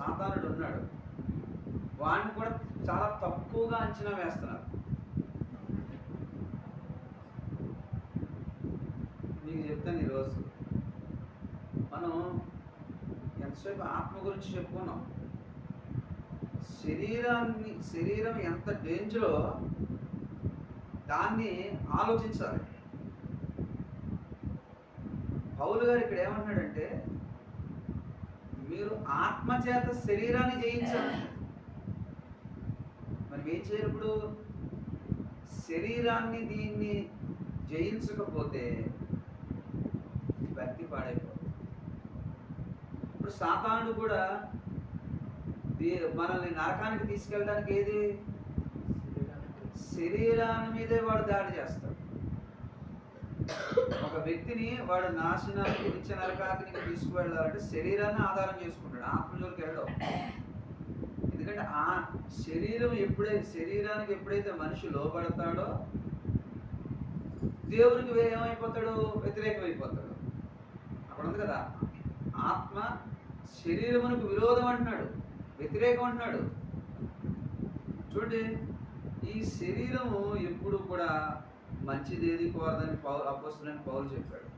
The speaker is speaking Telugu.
సాతానుడు ఉన్నాడు, వాడిని కూడా చాలా తక్కువగా అంచనా వేస్తున్నారు. మీకు చెప్తాను, ఈరోజు మనం ఎంతసేపు ఆత్మ గురించి చెప్పుకున్నాం. శరీరం ఎంత డేంజరో దాన్ని ఆలోచించాలి. పౌలు గారు ఇక్కడ ఏమంటున్నాడంటే, మీరు ఆత్మ చేత శరీరాన్ని జయించాలి. మరి ఏం చేయాలి? ఇప్పుడు శరీరాన్ని దీన్ని జయించకపోతే భక్తి పాడైపోతుంది. ఇప్పుడు సాతానుడు కూడా మనల్ని నరకానికి తీసుకెళ్ళడానికి ఏది? శరీరాన్ని మీదే వాడు దాడి చేస్తాడు. ఒక వ్యక్తిని వాడు నాశనానికి నిత్య నరకానికి తీసుకువెళ్ళాలంటే శరీరాన్ని ఆధారం చేసుకుంటాడు, ఆత్మజోలికి వెళ్ళడం. ఎందుకంటే ఆ శరీరానికి ఎప్పుడైతే మనిషి లోబడతాడో దేవునికి ఏమైపోతాడు? వ్యతిరేకమైపోతాడు. అక్కడ ఉంది కదా, ఆత్మ శరీరమునకు విరోధం అంటున్నాడు, వ్యతిరేకం అంటున్నాడు. చూడండి, ఈ శరీరము ఎప్పుడు కూడా మంచిది ఏది కోరదని అపోస్తలుడైన పౌలు చెప్పాడు.